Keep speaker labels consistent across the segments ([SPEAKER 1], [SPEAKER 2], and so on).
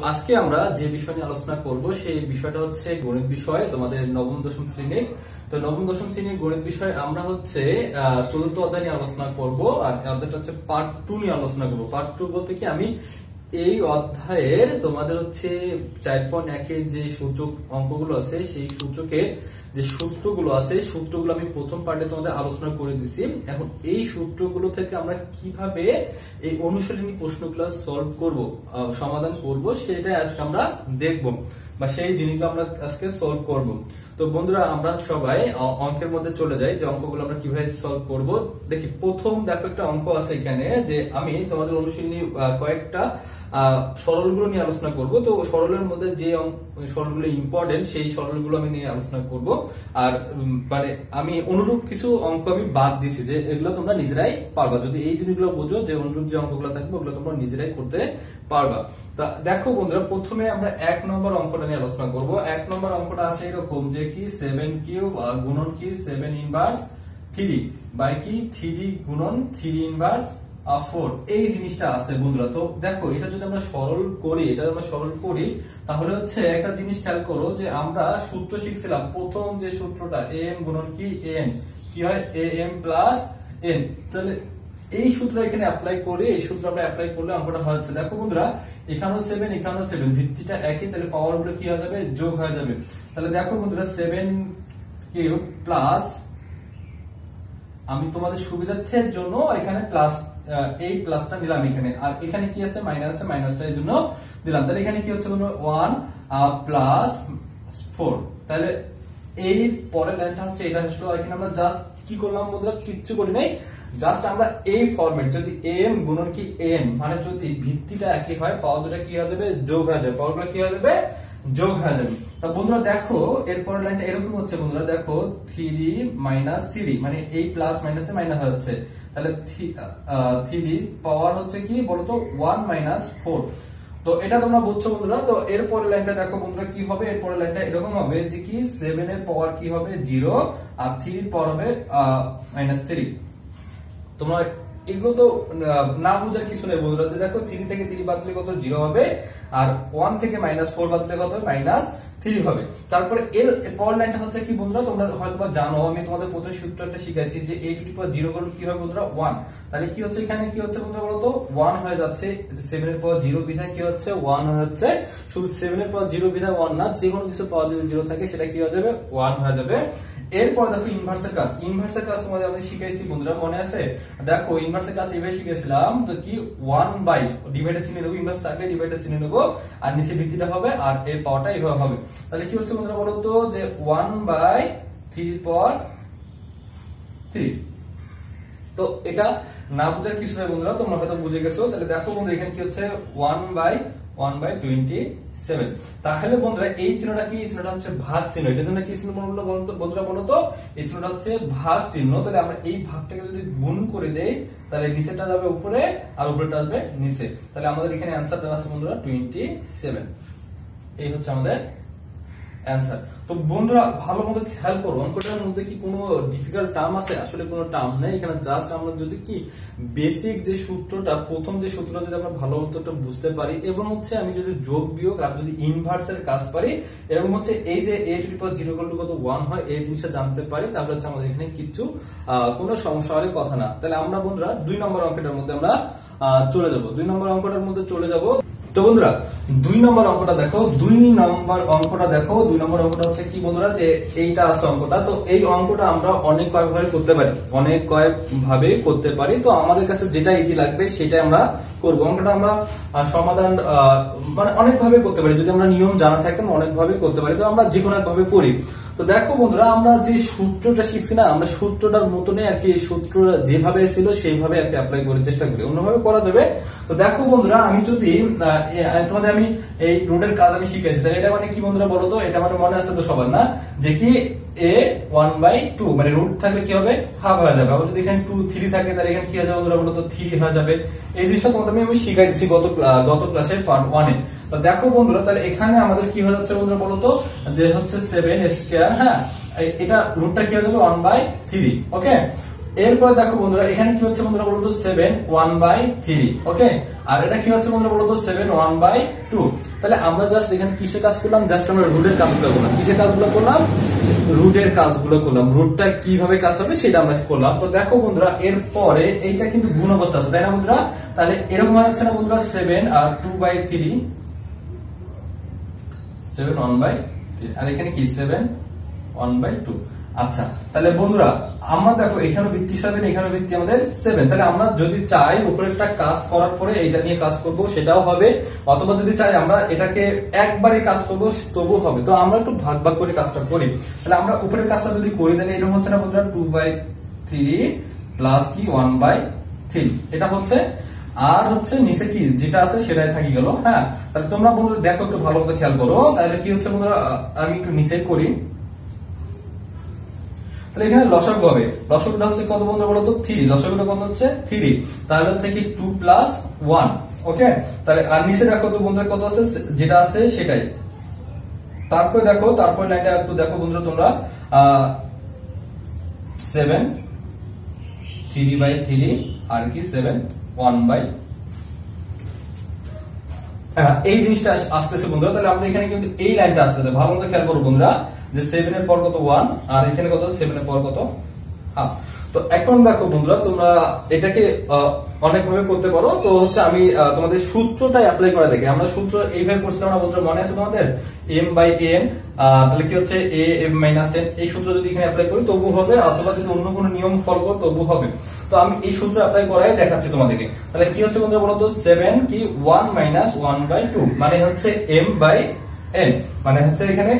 [SPEAKER 1] আজকে আমরা যে বিষয় নিয়ে আলোচনা করব সেই বিষয়টা হচ্ছে গণিত বিষয়, তোমাদের নবম দশম শ্রেণীর। তো নবম দশম শ্রেণীর গণিত বিষয় আমরা হচ্ছে চতুর্থ অধ্যায় নিয়ে আলোচনা করব, আর অধ্যায়টা হচ্ছে পার্ট 2 নিয়ে আলোচনা করব। পার্ট 2 বলতে কি, আমি এই অধ্যায়ের তোমাদের হচ্ছে 4.1 এর যে সূচক অঙ্কগুলো আছে সেই সূচকের যে সূত্রগুলো আছে সূত্রগুলো আমি প্রথম পার্টে তোমাদের আলোচনা করে দিছি। এখন এই সূত্রগুলো থেকে আমরা কিভাবে এই অনুশীলনী প্রশ্নগুলো সলভ করব, সমাধান করব, সেটা আজকে আমরা দেখব, বা সেই জিনিসগুলো আমরা আজকে সলভ করব। তো বন্ধুরা, আমরা সবাই অঙ্কের মধ্যে চলে যাই যে অঙ্কগুলো আমরা কিভাবে সলভ করব। দেখি, প্রথম দেখো একটা অঙ্ক আছে এখানে, যে আমি তোমাদের অনুশীলনী কয়েকটা সরলগুলো নিয়ে আলোচনা করব। তো সরলের মধ্যে যে সরলগুলো ইম্পর্টেন্ট সেই সরলগুলো আমি নিয়ে আলোচনা করব। আর মানে আমি অনুরূপ কিছু অঙ্ক আমি বাদ দিছি, যে এগুলো তোমরা নিজেরাই পারবা। যদি এই জিনিসগুলো বোঝো যে অনুরূপ যে অঙ্কগুলো থাকবে ওগুলো তোমরা নিজেরাই করতে পারবা। তা দেখো বন্ধুরা, প্রথমে আমরা 1 নম্বর অঙ্কটা নিয়ে আলোচনা করব। 1 নম্বর অঙ্কটা আছে এরকম, যে কি 7 কিউব গুণন কি 7 ইনভার্স 3 বাই কি 3 গুণন 3 ইনভার্স 4, এই জিনিসটা আছে বন্ধুরা। তো দেখো, এটা যদি আমরা সরল করি, তাহলে হচ্ছে একটা জিনিস খেয়াল করো, যে আমরা সূত্র শিখছিলাম প্রথম যে সূত্রটা am গুণন কি n কি হয় am প্লাস n। তাহলে এই সূত্র এখানে অ্যাপ্লাই করে, এই সূত্র আমরা অ্যাপ্লাই করলে অঙ্কটা হচ্ছে, দেখো বন্ধুরা, এখানেও 7 এখানেও 7, ভিত্তিটা একই, তাহলে পাওয়ার গুলো কি হয়ে যাবে, যোগ হয়ে যাবে। তাহলে দেখো বন্ধুরা, 7 কিউব প্লাস, আমি তোমাদের সুবিধার্থের জন্য এখানে প্লাস, এই প্লাসটা নিলাম এখানে, আর এখানে কি আছে মাইনাস আছে, মাইনাসটা এর জন্য দিলাম। তাহলে এখানে কি হচ্ছে বন্ধুরা 1 প্লাস 4। তাহলে এই পরের লাইনটা হচ্ছে এটা আসলে, এখানে আমরা জাস্ট কি করলাম বন্ধুরা, কিচ্ছু করি নাই, জাস্ট আমরা এই ফরম্যাট, যদি m গুণন কি n, মানে যদি ভিত্তিটা একই হয় পাওয়ার দুটো কি হয়ে যাবে, যোগ হয়ে যাবে, পাওয়ারগুলো কি হয়ে যাবে, যোগ হয়ে যাবে। তা বন্ধুরা দেখো, এরপরের লাইনটা এরকম হচ্ছে বন্ধুরা, দেখো 3 মাইনাস 3, মানে এই প্লাস মাইনাসে মাইনাস হচ্ছে, তাহলে 3 পাওয়ার হচ্ছে কি বলতো 1 মাইনাস 4। তো এটা তোমরা বুঝছো বন্ধুরা। তো এরপরের লাইনটা দেখো বন্ধুরা কি হবে, এরপরের লাইনটা এরকম হবে, যে কি 7 এর পাওয়ার কি হবে 0, আর 3 এর পাওয়ার হবে -3। তোমরা এগুলো তো না বুঝার কিছু নেই বন্ধুরা, যে দেখো 3 থেকে 3 বাদ দিলে কত 0 হবে, আর 1 থেকে -4 বাদ দিলে কত -3 হবে। তারপরে এর পরের লাইনটা হচ্ছে কি বন্ধুরা, তোমরা হয়তো জানো, আমি তোমাদের প্রথম সূত্রটা শিখাইছি, যে a টু দি পাওয়ার 0 করলে কি হয় বন্ধুরা 1। তাহলে কি হচ্ছে এখানে, কি হচ্ছে বন্ধুরা বলতো 1 হয়ে যাচ্ছে, 7 এর পাওয়ার 0 বিধায় কি হচ্ছে 1 হয়ে যাচ্ছে। শুধু 7 এর পাওয়ার 0 বিধায় 1 না, যে কোনো কিছু পাওয়ার যদি 0 থাকে সেটা কি হয়ে যাবে 1 হয়ে যাবে। এরপর দেখো ইনভার্সের কাজ, ইনভার্সের কাজ তোমাদের আমি শিখাইছি বন্ধুরা, মনে আছে? দেখো ইনভার্সের কাজ এভাবে শিখেছিলাম, তো কি 1 বাই ডিভাইডার চিহ্ন নেবো, ইনভার্স থাকলে ডিভাইডার চিহ্ন নেবো, আর নিচে ভিত্তিটা হবে, আর এর পাওয়ারটা এভাবে হবে। তাহলে কি হচ্ছে বন্ধুরা বলো তো, যে 1 বাই 3 পাওয়ার 3। তো এটা না বুঝার কিছু নয় বন্ধুরা, তোমরা হয়তো বুঝে গেছো। তাহলে দেখো বন্ধুরা, এখানে কি হচ্ছে 1 বাই 27। তাহলে বন্ধুরা এই চিহ্নটা কি, চিহ্নটা হচ্ছে ভাগ চিহ্ন। এটা জন্য কি চিহ্ন বন্ধুরা বলো তো, এই চিহ্নটা হচ্ছে ভাগ চিহ্ন। তাহলে আমরা এই ভাগটাকে যদি গুণ করে দেই, তাহলে নিচেটা যাবে উপরে আর উপরেটা আসবে নিচে। তাহলে আমাদের এখানে অ্যানসার দেওয়া আছে বন্ধুরা 27। এই হচ্ছে আমাদের অ্যানসার। তো বন্ধুরা ভালো মতো খেয়াল করো, অঙ্কটার মধ্যে কি কোনো ডিফিকাল্ট টার্ম আছে? আসলে কোনো টার্ম নেই এখানে। জাস্ট আমরা যদি কি বেসিক যে সূত্রটা, প্রথম যে সূত্রটা যদি আমরা ভালো মতো বুঝতে পারি, এবং হচ্ছে আমি যদি যোগ বিয়োগ আর যদি ইনভার্সের কাজ পারি, এবং হচ্ছে এই যে a টু দি পাওয়ার 0 করলে কত 1 হয়, এই জিনিসটা জানতে পারি, তাহলে হচ্ছে আমাদের এখানে কিছু কোনো সমস্যা হওয়ার কথা না। তাহলে আমরা বন্ধুরা 2 নম্বর অঙ্কটার মধ্যে আমরা চলে যাব। 2 নম্বর অঙ্কটার মধ্যে চলে যাব। তো বন্ধুরা 2 নম্বর অঙ্কটা দেখো, 2 নম্বর অঙ্কটা দেখো। 2 নম্বর অঙ্কটা হচ্ছে কি বন্ধুরা, যে এইটা আছে অঙ্কটা। তো এই অঙ্কটা আমরা অনেক কয়েকভাবে করতে পারি। তো আমাদের কাছে যেটা ইজি লাগবে সেটাই আমরা করব। অঙ্কটা আমরা সমাধান মানে অনেক ভাবে করতে পারি, যদি আমরা নিয়ম জানা থাকে অনেক ভাবে করতে পারি। তো আমরা যে কোনো এক ভাবে করি। তো দেখো বন্ধুরা, আমরা যে সূত্রটা শিখছি না, আমরা সূত্রটার মতনই আর কি, সূত্র যেভাবে ছিল সেইভাবে আর কি অ্যাপ্লাই করার চেষ্টা করি, অন্যভাবে করা যাবে। তো দেখো বন্ধুরা, আমি যদি তোমাদের আমি এই রুটের কাজ আমি শিখেছি, তাহলে এটা মানে কি বন্ধুরা বলো তো, এটা মানে মনে আছে তো সবার না, যে কি a 1/2, মানে রুট থাকলে কি হবে হাফ হয়ে যাবে। আবার যদি এখানে 2 3 থাকে, তাহলে এখানে কি হয়ে যাবে বন্ধুরা বলো তো 3 হয়ে যাবে। এই জিনিসটা তোমাদের আমি শিখাই দিচ্ছি গত ক্লাসে পার্ট 1 এ। তো দেখো বন্ধুরা, তাহলে এখানে আমাদের কি হয়ে যাচ্ছে বন্ধুরা বলো তো, যে হচ্ছে 7 স্কয়ার, হ্যাঁ, এটা রুটটা কি হয়ে যাবে 1/3। ওকে, এরপর দেখো বন্ধুরা এখানে কি হচ্ছে বন্ধুরা বলতো 7 1/3, ওকে। আর এটা কি হচ্ছে বন্ধুরা বলতো 7 1/2। তাহলে আমরা জাস্ট এখানে কিসের কাজ করলাম, জাস্ট আমরা রুটের কাজগুলো করলাম। কিসের কাজগুলো করলাম, রুটের কাজগুলো করলাম। রুটটা কিভাবে কাজ হবে সেটা আমরা করলাম। তো দেখো বন্ধুরা এরপরে এইটা কিন্তু গুণ অবস্থা আছে, তাই না বন্ধুরা? তাহলে এরকম হচ্ছে না বন্ধুরা 7 আর 2/3, 7 1/3, আর এখানে কি 7 1/2। আচ্ছা, তাহলে বন্ধুরা আমরা দেখো এখানে ভিত্তি 7, এখানে ভিত্তি আমাদের 7। তাহলে আমরা যদি চাই উপরেরটা কাজ করার পরে এটা নিয়ে কাজ করব সেটাও হবে, অথবা যদি চাই আমরা এটাকে একবারে কাজ করব তবু হবে। তো আমরা একটু ভাগ ভাগ করে কাজটা করি। তাহলে আমরা উপরের কাজটা যদি করি তাহলে এরকম হচ্ছে না বন্ধুরা 2/3 প্লাস কি 1/3, এটা হচ্ছে। আর হচ্ছে নিচে কি যেটা আছে সেটাই থাকি গেল। হ্যাঁ, তাহলে তোমরা বন্ধুরা দেখো একটু ভালো মতো খেয়াল করো। তাহলে কি হচ্ছে বন্ধুরা, আমি একটু নিচে করি। তাহলে এখানে লসাগু হবে, লসাগুটা হচ্ছে কত বন্ধুরা বলো তো 3, লসাগুটা কত হচ্ছে 3। তাহলে হচ্ছে কি 2 প্লাস 1, ওকে। তাহলে আর নিচে দেখো তো বন্ধুরা কত আছে, যেটা আছে সেটাই। তারপরে দেখো, তারপরে লাইনটা একটু দেখো বন্ধুরা তোমরা, 7 3/3 আর কি 7 1/, এই জিনিসটা আসতেছে বন্ধুরা। তাহলে আমরা এখানে কিন্তু এই লাইনটা আসতেছে, ভালো মতো খেয়াল করো বন্ধুরা, যে 7 এর পর কত 1, আর এখানে কত 7 এর পর কত হাফ। তো এখন দেখো বন্ধুরা তোমরা এটাকে অনেক ভাবে করতে পারো। তো হচ্ছে আমি তোমাদের সূত্রটা অ্যাপ্লাই করে দেখি। আমরা সূত্র এইভাবে করছিলাম না বন্ধুরা, মনে আছে তোমাদের? m/n, তাহলে কি হচ্ছে am-n, এই সূত্র যদি এখানে অ্যাপ্লাই করি তবু হবে, অথবা যদি অন্য কোনো নিয়ম ফলো করো তবু হবে। তো আমি এই সূত্র অ্যাপ্লাই করাই দেখাচ্ছি তোমাদেরকে। তাহলে কি হচ্ছে বন্ধুরা বলো তো 7 কি 1 - 1/2, মানে হচ্ছে m/n, মানে হচ্ছে এখানে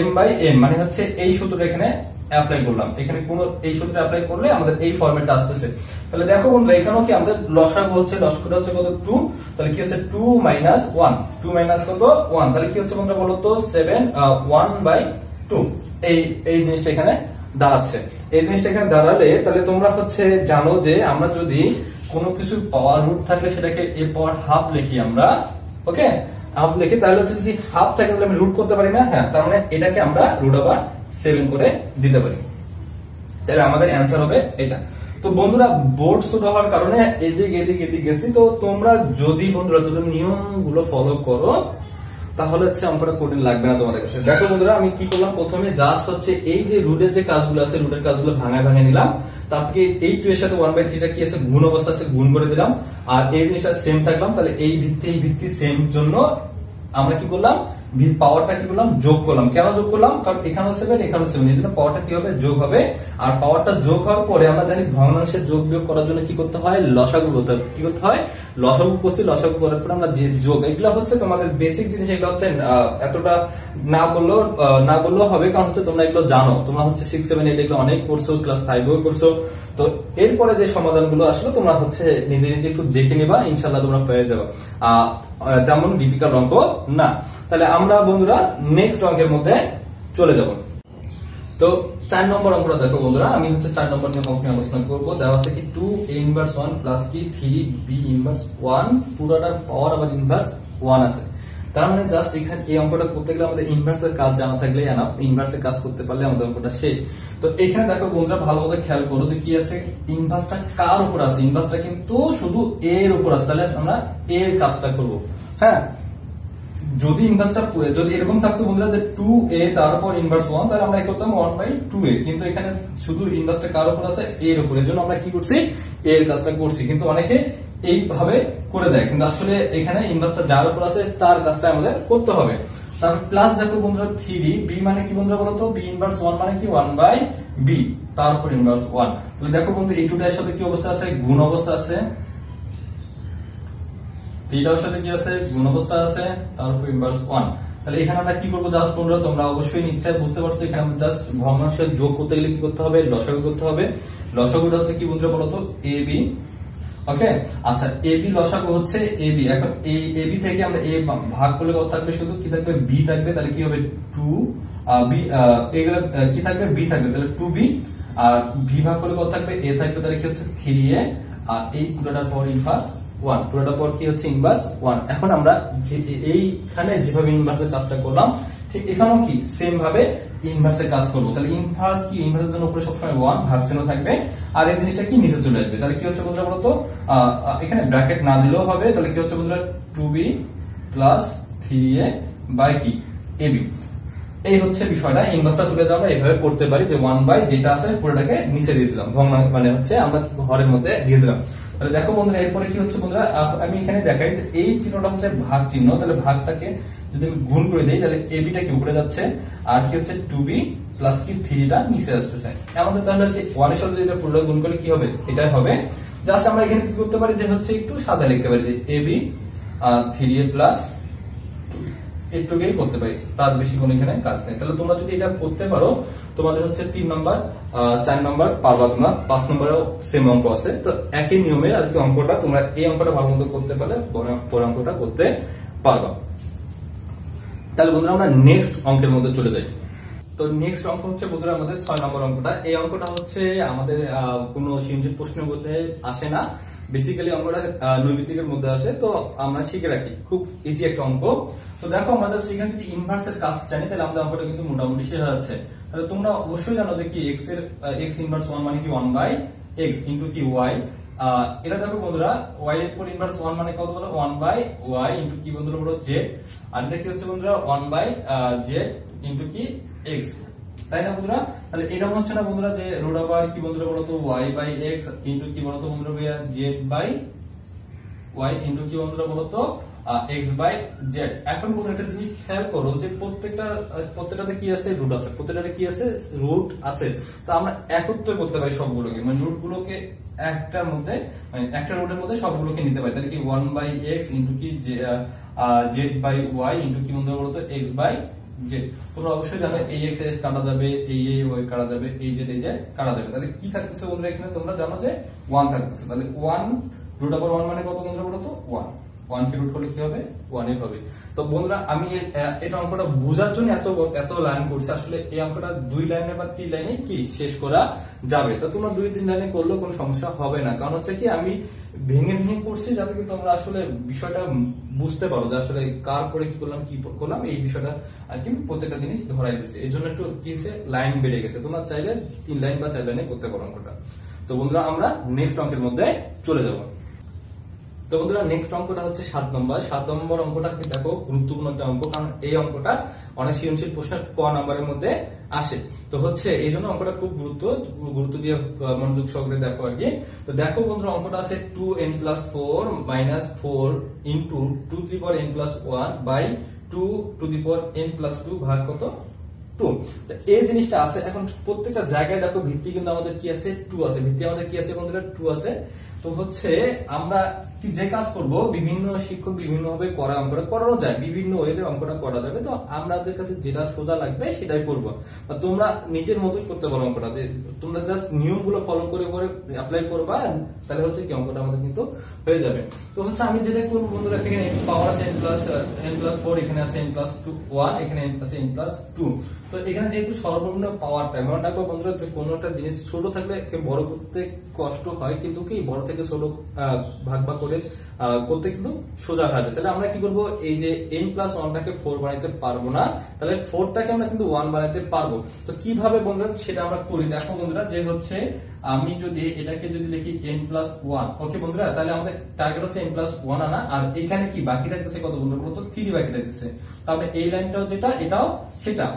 [SPEAKER 1] m/n, মানে হচ্ছে এই সূত্রটা এখানে অ্যাপ্লাই করলাম। এখানে কোন এই সূত্র অ্যাপ্লাই করলে আমাদের এই ফরম্যাটটা আসতেছে। তাহলে দেখো বন্ধুরা এখানেও কি আমাদের লসাগু হচ্ছে, লসাগুটা হচ্ছে কত 2। তাহলে কি হচ্ছে 2 - 1, 2 মাইনাস কত 1। তাহলে কি হচ্ছে বন্ধুরা বলো তো 7 1/2, এই জিনিসটা এখানে দাঁড়াচ্ছে। এই জিনিসটা এখানে দাঁড়ালে তাহলে তোমরা হচ্ছে জানো যে আমরা যদি কোনো কিছু পাওয়ার রুট থাকলে সেটাকে a পাওয়ার হাফ লিখি আমরা, ওকে, হাফ লিখি। তাহলে হচ্ছে যদি হাফ থাকে তাহলে আমি রুট করতে পারি না, হ্যাঁ, তার মানে এটাকে আমরা রুট ওভার 7 করে দিতে পারি। তাহলে আমাদের অ্যান্সার হবে এটা। তো বন্ধুরা বোর্ড ছোট হওয়ার কারণে এদিক এদিক এদিক গেছি। তো তোমরা যদি বন্ধুরা যদি নিয়মগুলো ফলো করো তাহলে হচ্ছে অঙ্কটা কঠিন লাগবে না তোমাদের কাছে। দেখো বন্ধুরা আমি কি করলাম, প্রথমে জাস্ট হচ্ছে এই যে রুটের যে কাজগুলো আছে রুটের কাজগুলো ভাঙায় ভাঙায় নিলাম। তারপরে এই 2 এর সাথে 1/3টা কি আছে গুণ অবস্থা আছে, গুণ করে দিলাম। আর এই জিনিসটা সেম থাকলাম। তাহলে এই ভিত্তি সেম জন্য আমরা কি করলাম, পাওয়ারটা কি করলাম, যোগ করলাম। কেন যোগ করলাম, কারণ এখানেও 7 এখানেও 7, এই জন্য পাওয়ারটা কি হবে, যোগ হবে। আর পাওয়ারটা যোগ হওয়ার পরে আমরা জানি ভগ্নাংশের যোগ বিয়োগ করার জন্য কি করতে হয়, লসাগু করতে হয়। কি করতে হয়, লসাগু করছি, লসাগু করার পরে আমরা যে যোগ, এগুলো হচ্ছে তোমাদের বেসিক জিনিস। এগুলো হচ্ছে এতটা না বললেও হবে, কারণ হচ্ছে তোমরা এগুলো জানো। তোমরা হচ্ছে 6 7 8 এগুলো অনেক করছো, ক্লাস 5 করছো। তো এরপরে যে সমাধানগুলো আসলে তোমরা হচ্ছে নিজে নিজে একটু দেখে নিবা, ইনশাল্লাহ তোমরা পেয়ে যাবে। তেমন ডিফিকাল্ট অঙ্ক না। তাহলে আমরা বন্ধুরা নেক্সট অঙ্কের মধ্যে চলে যাব। তো 4 নম্বর অঙ্কটা দেখো বন্ধুরা, আমি হচ্ছে 4 নম্বর নিয়ে অঙ্ক নিয়ে আলোচনা করবো। দেওয়া আছে কি 2a ইনভার্স 1 প্লাস কি 3b ইনভার্স 1, পুরোটার পাওয়ার আবার ইনভার্স 1 আছে। তার মানে জাস্ট এখানে এই অঙ্কটা করতে গেলে আমাদের ইনভার্সের কাজ জানা থাকলে এনাফ, ইনভার্সের কাজ করতে পারলে আমাদের অঙ্কটা শেষ। তো এখানে দেখো বন্ধুরা ভালো মতো খেয়াল করো যে কি আছে, ইনভার্সটা কার উপর আছে, ইনভার্সটা কিন্তু শুধু a এর উপর আছে। তাহলে আমরা a এর কাজটা করব। হ্যাঁ, যদি ইনভার্সটা যদি এরকম থাকতো বন্ধুরা যে 2a তারপর ইনভার্স 1, তাহলে আমরা করতাম 1/2a। কিন্তু এখানে শুধু ইনভার্সটা কার উপর আছে, a এর উপর। এর জন্য আমরা কি করছি, a এর কাজটা করছি। কিন্তু অনেকে এইভাবে করে দেয়, কিন্তু আসলে এখানে ইনভার্সটা যার উপর আছে তার কাজটা আমাদের করতে হবে। তারপর প্লাস দেখো বন্ধুরা 3b মানে কি বন্ধুরা বলো তো, b ইনভার্স 1 মানে কি 1/b তারপর ইনভার্স 1। তাহলে দেখো বন্ধু এই দুটার সাথে কি অবস্থা আছে, গুণ অবস্থা আছে। থিটার সাথে কি আছে, গুণ অবস্থা আছে, তারপর ইনভার্স 1। তাহলে এখানে আমরা কি করবো, জাস্ট বন্ধুরা তোমরা অবশ্যই নিশ্চয় বুঝতে পারছো, এখানে আমরা জাস্ট ভগ্নাংশের যোগ করতে গেলে কি করতে হবে, লসাগু করতে হবে। লসাগুটা হচ্ছে কি বন্ধুরা বলো তো, ab, ওকে। আচ্ছা, ab লসাগু হচ্ছে ab। এখন এই ab থেকে আমরা a ভাগ করলে কত থাকবে, শুধু কি থাকবে, b থাকবে। তাহলে কি হবে 2b, এগুলো কি থাকবে, b থাকবে। তাহলে 2b, আর b ভাগ করলে কত থাকবে, a থাকবে। তাহলে কি হচ্ছে 3a, আর এই পুরোটার পর ইনভার্স 1, পুরোটার পর কি হচ্ছে ইনভার্স 1। এখন আমরা এইখানে যেভাবে ইনভার্সের কাজটা করলাম ঠিক এখানেও কি সেম ভাবে ইনভার্সের কাজ করবো। তাহলে ইনভার্স কি, ইনভার্সের জন্য উপরে সবসময় 1 ভাগ চিহ্ন থাকবে, আর এই জিনিসটা কি নিচে চলে আসবে। তাহলে কি হচ্ছে বন্ধুরা বলতো, এখানে ব্র্যাকেট না দিলেও হবে। তাহলে কি হচ্ছে বন্ধুরা 2b প্লাস 3a বাই কি ab। এই হচ্ছে বিষয়টা। ইনভার্সটা তুলে আমরা এইভাবে করতে পারি যে 1 বাই যেটা আছে পুরোটাকে নিচে দিয়ে দিলাম, ভগ্নাংশ মানে হচ্ছে আমরা ঘরের মধ্যে দিয়ে দিলাম। তাহলে দেখো বন্ধুরা এরপরে কি হচ্ছে বন্ধুরা, আমি এখানে দেখাই এই চিহ্নটা হচ্ছে ভাগ চিহ্ন। তাহলে ভাগটাকে যদি আমি গুণ করে দিই তাহলে ab টা কি উপরে যাচ্ছে, আর কি হচ্ছে 2b প্লাস কি 3 টা নিচে আসতেছে। আমাদের তাহলে হচ্ছে 1 এর সাথে যেটা পুরোটা গুণ করলে কি হবে, এটাই হবে। জাস্ট আমরা এখানে কি করতে পারি যে হচ্ছে একটু সাদা লিখতে পারি যে ab 3a প্লাস একটুকেই করতে পারি, তার বেশি কোনো এখানে কাজ নেই। তাহলে তোমরা যদি এটা করতে পারো তোমাদের হচ্ছে 3 নম্বর 4 নম্বর পারবা তোমরা, 5 নম্বরেও সেম অঙ্ক আছে। তো একই নিয়মে আর কি অঙ্কটা তোমরা এই অঙ্কটা ভালো মতো করতে পারলে পরের অঙ্কটা করতে পারবা। তাহলে বন্ধুরা আমরা নেক্সট অঙ্কের মধ্যে চলে যাই। তো নেক্সট অঙ্ক হচ্ছে বন্ধুরা আমাদের 6 নম্বর অঙ্কটা। এই অঙ্কটা হচ্ছে আমাদের কোনো সৃজনশীল প্রশ্নের মধ্যে আসে না, বেসিক্যালি অঙ্কটা নৈমিত্তিকের মধ্যে আসে। তো আমরা শিখে রাখি, খুব ইজি একটা অঙ্ক। তো দেখো আমরা সেখানে যদি ইনভার্সের কাজ জানি তাহলে আমাদের অঙ্কটা কিন্তু মোটামুটি শেষ হয়ে যাচ্ছে। তাহলে তোমরা অবশ্যই জানো যে কি x এর x ইনভার্স 1 মানে কি 1 বাই x ইনটু কি y। এটা দেখো বন্ধুরা y এর পর ইনভার্স 1 মানে কত বলো 1 বাই y ইনটু কি বন্ধুরা বলো z, আর এটা কি হচ্ছে বন্ধুরা 1 বাই z ইনটু কি x, তাই না বন্ধুরা। তাহলে এরকম হচ্ছে না বন্ধুরা যে রুট ওভার কি বন্ধুরা বলো তো y বাই x ইনটু কি বলো তো বন্ধুরা z বাই y ইনটু কি বন্ধুরা বলো তো x বাই z। এখন বন্ধুরা একটা জিনিস খেয়াল করো যে প্রত্যেকটাতে কি আছে, রুট আছে, প্রত্যেকটাতে কি আছে, রুট আছে। তো আমরা একত্রে করতে পারি সবগুলোকে, মানে রুট গুলোকে একটার মধ্যে, মানে একটা রুটের মধ্যে সবগুলোকে নিতে পারি। তাহলে কি 1 বাই x ইনটু কি z বাই y ইনটু কি বন্ধুরা বলো তো x বাই z। তোমরা অবশ্যই জানো এই x কাটা যাবে, এই y কাটা যাবে, এই z কাটা যাবে। তাহলে কি থাকতেছে বন্ধুরা এখানে তোমরা জানো যে 1 থাকতেছে। তাহলে 1 রুট ওভার 1 মানে কত বন্ধুরা বলো তো 1, 1 কে রুট করলে কি হবে 1 এই হবে। তো বন্ধুরা আমি এটা অঙ্কটা বোঝার জন্য এত লাইন করছি, আসলে এই অঙ্কটা 2 লাইনে বা 3 লাইনে কি শেষ করা যাবে। তো তোমরা 2-3 লাইনে করলেও কোনো সমস্যা হবে না, কারণ হচ্ছে কি আমি ভেঙে ভেঙে করছি যাতে কি তোমরা আসলে বিষয়টা বুঝতে পারো যে আসলে কার পরে কি করলাম এই বিষয়টা আর কি প্রত্যেকটা জিনিস ধরাই দিয়েছে। এই জন্য একটু কি হয়েছে লাইন বেড়ে গেছে। তোমরা চাইলে 3 লাইন বা 4 লাইনে করতে পারো অঙ্কটা। তো বন্ধুরা আমরা নেক্সট অঙ্কের মধ্যে চলে যাব। তো বন্ধুরা নেক্সট অঙ্কটা হচ্ছে 7 নম্বর। 7 নম্বর অঙ্কটা দেখো গুরুত্বপূর্ণ একটা অঙ্ক, কারণ এই অঙ্কটা অনেক সৃজনশীল প্রশ্নের ক নম্বরের মধ্যে আসে। তো হচ্ছে এই জন্য অঙ্কটা খুব গুরুত্ব দিয়ে মনোযোগ সহকারে দেখো আর কি। তো দেখো বন্ধুরা অঙ্কটা আছে 2n plus 4 minus 4 into 2 to the power n plus 1 by 2 to the power n plus 2 ভাগ কত 2। এই জিনিসটা আছে। এখন প্রত্যেকটা জায়গায় দেখো ভিত্তি কিন্তু আমাদের কি আছে 2 আছে, ভিত্তি আমাদের কি আছে বন্ধুরা 2 আছে। তো হচ্ছে আমরা কি যে কাজ করব, বিভিন্ন শিক্ষক বিভিন্ন ভাবে অঙ্কটা করানো যায়, বিভিন্ন ওয়েতে অঙ্কটা করা যাবে। তো আমাদের কাছে যেটা সোজা লাগবে সেটাই করব, বা তোমরা নিজের মতোই করতে পারো অঙ্কটা, যে তোমরা জাস্ট নিয়মগুলো ফলো করে করে অ্যাপ্লাই করবা, তাহলে হচ্ছে কি অঙ্কটা আমাদের কিন্তু হয়ে যাবে। তো হচ্ছে আমি যেটা করব বন্ধুরা, এখানে পাওয়ার আছে n প্লাস 4, এখানে আছে n প্লাস 1, এখানে আছে n প্লাস 2। তো এখানে যেহেতু সর্বনিম্ন পাওয়ারটা, মনে রাখবো বন্ধুরা যে কোনো একটা জিনিস ছোট থাকলে বড় করতে কষ্ট হয়, কিন্তু কি বড় থেকে ছোট ভাগ করে করতে কিন্তু সোজা হয়ে যায়। তাহলে আমরা কি করব, এই যে n প্লাস 1টাকে 4 বানাইতে পারবো না, তাহলে 4টাকে আমরা কিন্তু 1 বানাইতে পারবো। তো কিভাবে বন্ধুরা সেটা আমরা করি। দেখো বন্ধুরা যে হচ্ছে আমি যদি এটাকে যদি লিখি n প্লাস 1, ওকে বন্ধুরা, তাহলে আমাদের টার্গেট হচ্ছে n প্লাস 1 আনা, আর এখানে কি বাকি থাকতেছে কত বন্ধুরা বলতো 3 বাকি থাকতেছে। তাহলে এই লাইনটাও যেটা এটাও সেটা।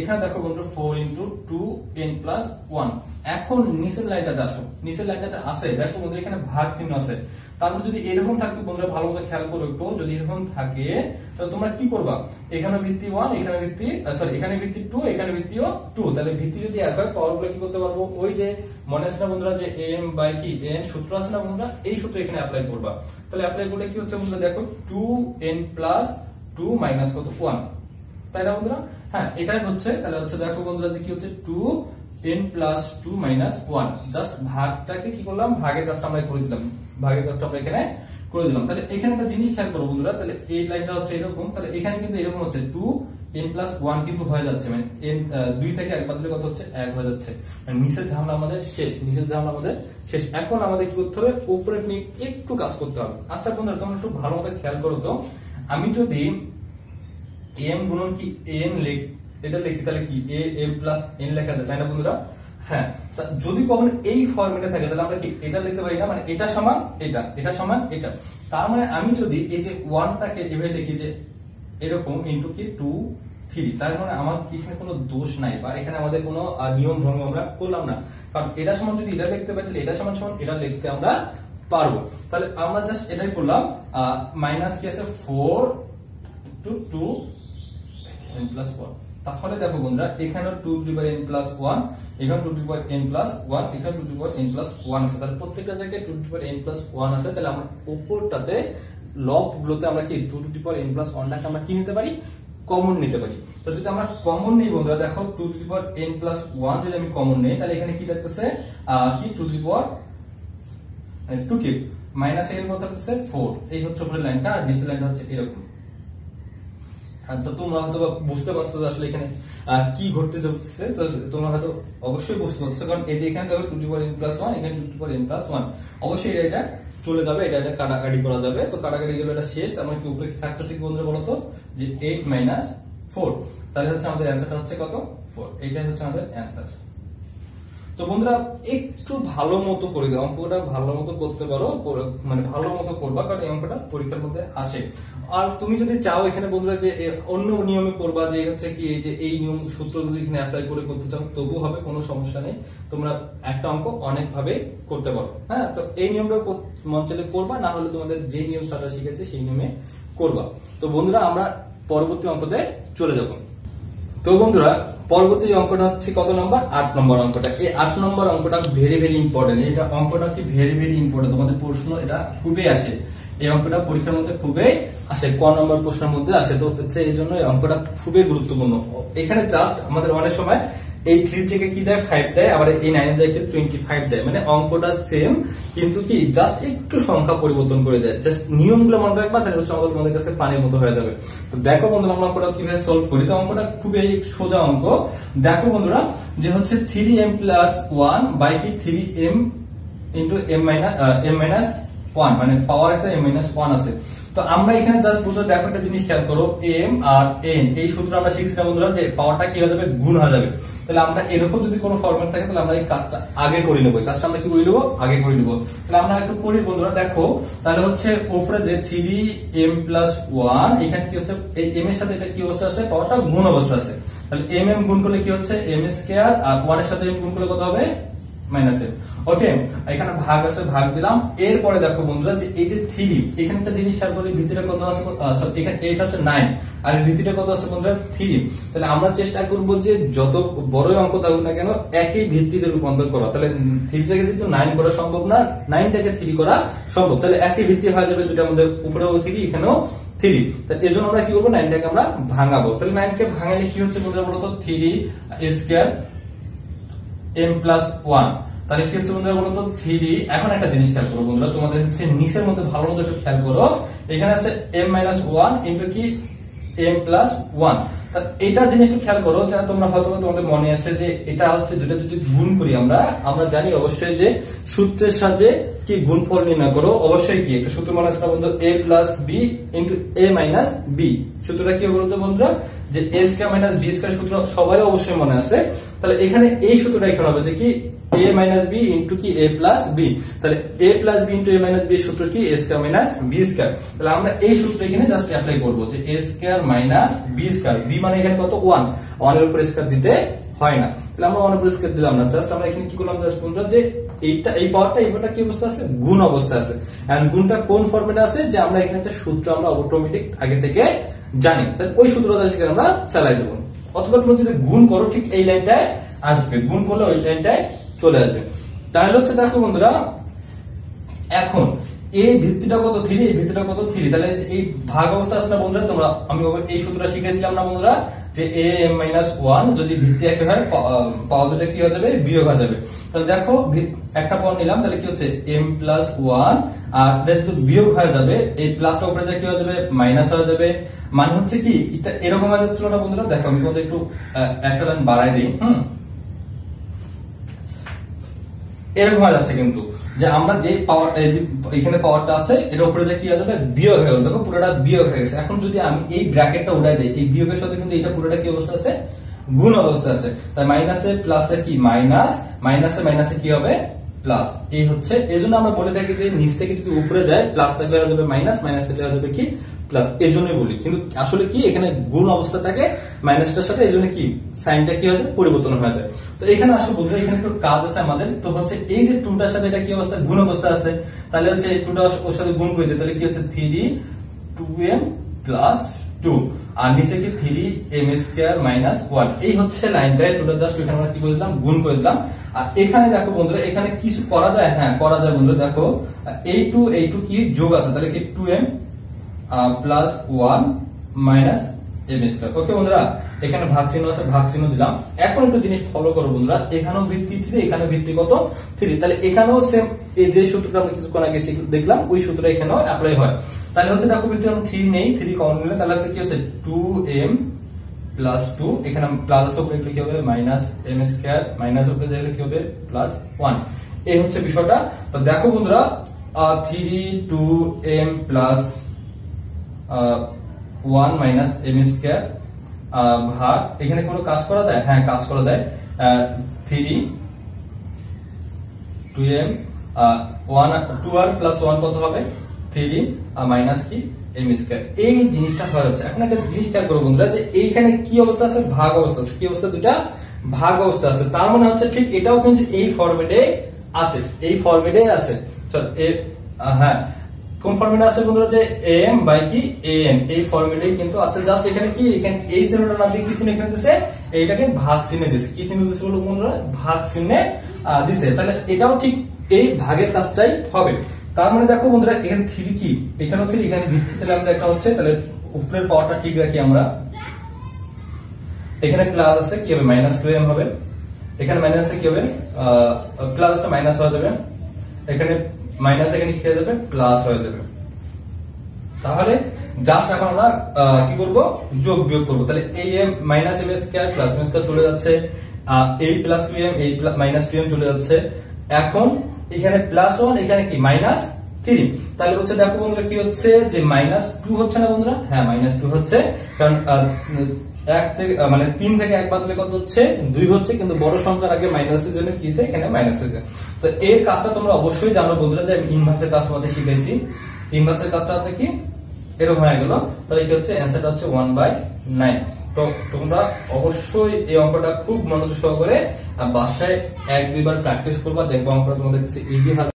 [SPEAKER 1] এখানে দেখো বন্ধুরা 4 ইন্টু 2n প্লাস 1। এখন নিচের লাইনটাতে আসো, নিচের লাইনটাতে আছে দেখো বন্ধুরা এখানে ভাগ চিহ্ন আছে। তারপর যদি এরকম থাকে বন্ধুরা ভালো করে খেয়াল করো একটু, যদি এরকম থাকে তাহলে তোমরা কি করবা, এখানে ভিত্তি 1, এখানে ভিত্তি এখানে ভিত্তি 2, এখানে ভিত্তিও 2। তাহলে ভিত্তি যদি এক হয় পাওয়ার গুলো কি করতে পারবো, ওই যে মনে আছে না বন্ধুরা যে m বাই কি n সূত্র আছে না বন্ধুরা, এই সূত্র এখানে অ্যাপ্লাই করবা। তাহলে অ্যাপ্লাই করলে কি হচ্ছে বন্ধুরা দেখো 2n প্লাস 2 মাইনাস কত 1, তাই না বন্ধুরা। হ্যাঁ এটাই হচ্ছে। তাহলে হচ্ছে দেখো বন্ধুরা যে কি হচ্ছে 2n প্লাস 2 মাইনাস 1। জাস্ট ভাগটাকে কি করলাম, ভাগের কাজটা আমরা করে দিলাম, ভাগের কাজটা আমরা এখানে করে দিলাম। তাহলে এখানে একটা জিনিস খেয়াল করো বন্ধুরা, তাহলে এই লাইনটা হচ্ছে এরকম, তাহলে এখানে কিন্তু এরকম হচ্ছে 2n প্লাস 1 কিন্তু হয়ে যাচ্ছে, মানে n 2 থেকে 1 বাদ দিলে কত হচ্ছে 1 হয়ে যাচ্ছে, মানে নিচের ঝামেলা আমাদের শেষ, নিচের ঝামেলা আমাদের শেষ। এখন আমাদের কি করতে হবে, উপরে নিয়ে একটু কাজ করতে হবে। আচ্ছা বন্ধুরা তোমরা একটু ভালো করে খেয়াল করো তো, আমি যদি এম গুণন কি এন এটা লিখি তাহলে কি এ এম প্লাস এন লেখা যায়, তাই না বন্ধুরা? হ্যাঁ, যদি কখনো এই ফর্মেটে থাকে তাহলে আমরা কি এটা লিখতে পারি না, মানে এটা সমান এটা, এটা সমান এটা। তার মানে আমি যদি এই যে 1টাকে এভাবে লিখি যে এরকম ইনটু কি 2 3, তার মানে আমার এখানে কোনো দোষ নাই বা এখানে আমাদের কোনো নিয়ম ভঙ্গ আমরা করলাম না, কারণ এটা সমান যদি এটা লিখতে পারি তাহলে এটা সমান সমান এটা লিখতে আমরা পারবো। তাহলে আমরা জাস্ট এটাই করলাম, মাইনাস কি আছে 4 টু 2 n প্লাস 1। তাহলে দেখো বন্ধুরা এখানে 2 to the power n plus 1, এখানে 2 to the power n plus 1, এখানে 2 to the power n plus 1 আছে। তাহলে প্রত্যেকটা জায়গায় 2 to the power n plus 1 আছে। তাহলে আমরা উপরটাতে লবগুলোতে আমরা কি 2 to the power n plus 1টাকে আমরা কি নিতে পারি, কমন নিতে পারি। তো যদি আমরা কমন নেই বন্ধুরা, দেখো 2 to the power n plus 1 যদি আমি কমন নেই তাহলে এখানে কি থাকতেছে কি 2 টু দি পাওয়ার 2 কি মাইনাস n কত থাকতেছে 4। এই হচ্ছে উপরের লাইনটা, আর নিচের লাইনটা হচ্ছে এরকম। তো তোমরা হয়তো বুঝতে পারছো যে আসলে এখানে কি ঘটতে যাচ্ছে, তো তোমরা হয়তো অবশ্যই বুঝতে পারছো, কারণ এই যে এখানে দেখো 2 to the power n plus 1, এখানে 2 to the power n plus 1, অবশ্যই এটা চলে যাবে, এটা কাটাকাটি করা যাবে। তো কাটাকাটি গেলে এটা শেষ, তার মানে কি উপরে থাকতেছে কি বন্ধুরা বলো তো, যে 8 মাইনাস 4। তাহলে হচ্ছে আমাদের অ্যানসারটা হচ্ছে কত 4, এইটাই হচ্ছে আমাদের অ্যানসার। তো বন্ধুরা একটু ভালো মতো করে অঙ্কটা ভালো মতো করতে পারো, মানে ভালো মতো করবা, কারণ এই অঙ্কটা পরীক্ষার মধ্যে আসে। আর তুমি যদি চাও এখানে বন্ধুরা যে অন্য নিয়মে করবা, যে হচ্ছে কি এই যে এই নিয়ম সূত্র যদি এখানে অ্যাপ্লাই করে করতে চাও তবু হবে, কোনো সমস্যা নেই। তোমরা একটা অঙ্ক অনেক ভাবে করতে পারো। হ্যাঁ, তো এই নিয়মটা মন চাইলে করবা, না হলে তোমাদের যে নিয়ম স্যাররা শিখেছে সেই নিয়মে করবা। তো বন্ধুরা আমরা পরবর্তী অঙ্কতে চলে যাব। তো বন্ধুরা পরবর্তী অঙ্কটা হচ্ছে কত নম্বর, 8 নম্বর অঙ্কটা। এই 8 নম্বর অঙ্কটা ভেরি ভেরি ইম্পর্টেন্ট। এটা অঙ্কটা কি ভেরি ভেরি ইম্পর্টেন্ট, তোমাদের প্রশ্ন এটা খুবই আসে, এই অঙ্কটা পরীক্ষার মধ্যে খুবই আসে, ক নম্বর প্রশ্নের মধ্যে আসে। তো হচ্ছে এই জন্য এই অঙ্কটা খুবই গুরুত্বপূর্ণ। এখানে জাস্ট আমাদের অনেক সময় এই 3 থেকে কি দেয় 5 দেয়, আবার এই 9 দেয় 25 দেয়, মানে অঙ্কটা সেম কিন্তু কি জাস্ট একটু সংখ্যা পরিবর্তন করে দেয়। জাস্ট নিয়মগুলো মনে রাখবা, তাহলে হচ্ছে অঙ্ক তোমাদের কাছে পানির মতো হয়ে যাবে। তো দেখো বন্ধুরা আমরা অঙ্কটা কিভাবে সলভ করি। তো অঙ্কটা খুবই সোজা অঙ্ক। দেখো বন্ধুরা যে হচ্ছে 3m প্লাস 1 বাই কি 3m ইন্টু m মাইনাস 1, মানে পাওয়ার আছে m মাইনাস 1 আছে। তো আমরা এখানে জাস্ট বুঝো, দেখো একটা জিনিস খেয়াল করো, m আর n এই সূত্র আমরা শিখছিলাম বন্ধুরা, যে পাওয়ারটা কি হয়ে যাবে, গুণ হয়ে যাবে। তাহলে আমরা এরকম যদি কোনো ফরম্যাট থাকে তাহলে আমরা এই কাজটা আগে করে নেবো, কাজটা আমরা কি করে নেবো, আগে করে নেবো। তাহলে আমরা একটু করি বন্ধুরা, দেখো তাহলে হচ্ছে উপরে যে 3m প্লাস 1, এখানে কি হচ্ছে এই m এর সাথে এটা কি অবস্থা আছে, পাওয়ারটা গুণ অবস্থা আছে। তাহলে m গুণ করলে কি হচ্ছে m স্কয়ার, আর 1 এর সাথে m গুণ করলে কত হবে, মাইনাস m। ওকে, এখানে ভাগ আছে, ভাগ দিলাম। এরপরে দেখো বন্ধুরা যে এই যে 3, এখানে একটা জিনিস খেয়াল করি, ভিত্তিটা কত আছে, এখানে এটা হচ্ছে 9 আর ভিত্তিটা কত আছে বন্ধুরা 3। তাহলে আমরা চেষ্টা করব যে যত বড়ই অঙ্ক থাকুক না কেন একই ভিত্তিতে রূপান্তর করা। তাহলে 3 টাকে যেহেতু 9 করা সম্ভব না, 9টাকে 3 করা সম্ভব, তাহলে একই ভিত্তি হয়ে যাবে দুটার মধ্যে, উপরেও 3 এখানেও 3। তাহলে এজন্য আমরা কি করব, 9টাকে আমরা ভাঙাবো। তাহলে 9কে ভাঙালে কি হচ্ছে বন্ধুরা বলো তো, 3 স্কয়ার m প্লাস 1। তাহলে কি হচ্ছে বন্ধুরা বলতো 3। এখন একটা জিনিস খেয়াল করো বন্ধুরা, তোমাদের হচ্ছে নিচের মধ্যে ভালো মতো একটু খেয়াল করো, এখানে আছে m মাইনাস 1 ইনটু কি m প্লাস 1। এটা জিনিস একটু খেয়াল করো, যা তোমরা হয়তো তোমাদের মনে আছে যে এটা হচ্ছে দুটো যদি গুণ করি আমরা জানি অবশ্যই যে সূত্রের সাহায্যে কি গুণফল নির্ণয় করো, অবশ্যই কি একটা সূত্র মনে আছে বন্ধু, a plus b into a minus b। সূত্রটা কি বলতো বন্ধুরা, যে a square minus b square সূত্র সবারই অবশ্যই মনে আছে। তাহলে এখানে এই সূত্রটা এখানে হবে যে কি a মাইনাস b ইনটু কি a প্লাস b। তাহলে a plus b into a minus b সূত্র কি a square minus b square. তাহলে আমরা এই সূত্র এখানে জাস্ট অ্যাপ্লাই করব, যে a square minus b square, b মানে এখানে কত 1, 1 এর উপর স্কয়ার দিতে হয় না। তাহলে আমরা 1 এর উপর স্কয়ার দিলাম না, জাস্ট আমরা এখানে কি করলাম, জাস্ট বন্ধুরা যে এইটা এই পাওয়ারটা কি অবস্থা আছে, গুণ অবস্থা আছে। এন্ড গুণটা কোন ফরম্যাটে আছে, যে আমরা এখানে একটা সূত্র আমরা অটোমেটিক আগে থেকে জানি, তাহলে ওই সূত্রটা সেখানে আমরা ফেলাই দেব। অথবা তুমি যদি গুণ করো ঠিক এই লাইনটায় আসবে, গুণ করলে ওই লাইনটায় চলে আসবে। তাহলে হচ্ছে দেখো বন্ধুরা এখন এই ভিত্তিটা কত 3, এই ভিত্তিটা কত 3। তাহলে এই ভাগ অবস্থা আছে না বন্ধুরা, তোমরা আমি এই সূত্রটা শিখেছিলাম না বন্ধুরা, যে a m মাইনাস 1 যদি ভিত্তি একই হয় পাওয়ার দুটো কি হয়ে যাবে, বিয়োগ হয়ে যাবে। তাহলে দেখো একটা পাওয়ার নিলাম, তাহলে কি হচ্ছে m প্লাস 1, আর এটা যদি বিয়োগ হয়ে যাবে এই প্লাসটা উপরে যা কি হয়ে যাবে, মাইনাস হয়ে যাবে। মানে হচ্ছে কি এটা এরকম হয়ে যাচ্ছিল না বন্ধুরা, দেখো আমি তোমাদের একটু একটা লাইন বাড়াই দিই, এরকম হয়ে যাচ্ছে কিন্তু। যে আমরা যে পাওয়ার এখানে পাওয়ারটা আছে এটা উপরে যে কি হয়ে যাবে বিয়োগ হয়ে গেল, দেখো পুরোটা বিয়োগ হয়ে গেছে। এখন যদি আমি এই ব্র্যাকেটটা উড়াই দেই, এই বিয়োগের সাথে কিন্তু এটা পুরোটা কি অবস্থা আছে, গুণ অবস্থা আছে। তাই মাইনাসে প্লাসে কি মাইনাস, মাইনাসে মাইনাসে কি হবে প্লাস। এই হচ্ছে এজন্য আমরা বলে থাকি যে নিচ থেকে যদি উপরে যায় প্লাস থাকলে হয়ে যাবে মাইনাস, মাইনাস থাকলে হয়ে যাবে কি প্লাস, এজন্যই বলি। কিন্তু আসলে কি এখানে গুণ অবস্থা থাকে মাইনাসটার সাথে, এজন্য কি সাইনটা কি হয়ে যায় পরিবর্তন হয়ে যায়। তো এখানে আসো বন্ধুরা, এখানে একটু কাজ আছে আমাদের। তো হচ্ছে এই যে 2টার সাথে এটা কি অবস্থা, গুণ অবস্থা আছে, তাহলে হচ্ছে 2টা ওর সাথে গুণ করে দিই, তাহলে কি হচ্ছে 3 2m প্লাস 2, আর নিচে কি 3m স্কয়ার মাইনাস 1। এই হচ্ছে লাইনটা, 2টা জাস্ট এখানে আমরা কি করে দিলাম, গুণ করে দিলাম। আর এখানে দেখো বন্ধুরা, এখানে কিছু করা যায়, হ্যাঁ করা যায় বন্ধুরা। দেখো এই টু কি যোগ আছে, তাহলে কি 2m plus 1 minus m square. Okay বন্ধুরা, এখানে ভাগ চিহ্ন আছে, ভাগ চিহ্ন দিলাম। এখন একটু জিনিস ফলো করো বন্ধুরা, এখানেও ভিত্তি 3, এখানে ভিত্তি কত 3, তাহলে এখানেও সেম এই যে সূত্রটা আমরা কিছুক্ষণ আগে দেখলাম ওই সূত্রটা এখানেও অ্যাপ্লাই হয়। তাহলে হচ্ছে দেখো ভিত্তি আমরা 3 নেই, 3 কমন নিলে তাহলে হচ্ছে কি হচ্ছে 2m প্লাস 2, এখানে প্লাস আছে উপরে কি হবে মাইনাস m স্কয়ার, মাইনাস উপরে গেলে কি হবে প্লাস 1। এই হচ্ছে বিষয়টা। তো দেখো বন্ধুরা 3 2m plus 1 minus m square ভাগ, এখানে কোনো কাজ করা যায়, হ্যাঁ কাজ করা যায়। 3 2m 2r প্লাস 1 কত হবে 3 মাইনাস কি m স্কয়ার। এই জিনিসটা হয়ে যাচ্ছে। এখন একটা জিনিস খেয়াল করো বন্ধুরা, যে এইখানে কি অবস্থা আছে, ভাগ অবস্থা আছে। কি অবস্থা, দুটা ভাগ অবস্থা আছে। তার মানে হচ্ছে ঠিক এটাও কিন্তু এই ফরম্যাটে আছে, এই ফরম্যাটে আছে। চল হ্যাঁ কোন ফরম্যাটে আছে বন্ধুরা, যে am বাই কি an, এই ফরম্যাটে কিন্তু আছে। জাস্ট এখানে কি, এখানে এই চিহ্নটা না দিয়ে কি চিহ্ন এখানে দিছে, এইটাকে ভাগ চিহ্নে দিছে। কি চিহ্ন দিছে বলো বন্ধুরা, ভাগ চিহ্নে দিছে। তাহলে এটাও ঠিক এই ভাগের কাজটাই হবে। তার মানে দেখো বন্ধুরা, এখানে 3 কি, এখানেও 3, এখানে ভিত্তিতে আমাদের একটা হচ্ছে। তাহলে উপরের পাওয়ারটা ঠিক রাখি আমরা, এখানে প্লাস আছে কি হবে মাইনাস 2m হবে, এখানে মাইনাস আছে কি হবে প্লাস আছে মাইনাস হয়ে যাবে, এখানে মাইনাস এখানে কি হয়ে যাবে প্লাস হয়ে যাবে। তাহলে জাস্ট এখন আমরা কি করব, যোগ বিয়োগ করব। তাহলে এই minus m square plus m square চলে যাচ্ছে, এই প্লাস 2m এই মাইনাস 2m চলে যাচ্ছে। এখন এখানে প্লাস 1, এখানে কি মাইনাস 3। তাহলে হচ্ছে দেখো বন্ধুরা কি হচ্ছে, যে মাইনাস 2 হচ্ছে না বন্ধুরা, হ্যাঁ মাইনাস 2 হচ্ছে, কারণ 1 থেকে মানে 3 থেকে 1 বাদ দিলে কত হচ্ছে 2 হচ্ছে, কিন্তু বড় সংখ্যার আগে মাইনাসের জন্য কি হয়েছে, এখানে মাইনাস হয়েছে। তো এর কাজটা তোমরা অবশ্যই জানো বন্ধুরা, যে আমি ইনভার্সের কাজ তোমাদের শিখাইছি। ইনভার্সের কাজটা আছে কি এরকম হয়ে গেল। তাহলে কি হচ্ছে অ্যানসারটা হচ্ছে 1/9। তো তোমরা অবশ্যই এই অঙ্কটা খুব মনোযোগ সহকারে বাসায় 1-2 বার প্র্যাকটিস করবা, দেখবা অঙ্কটা তোমাদের কাছে ইজি হবে।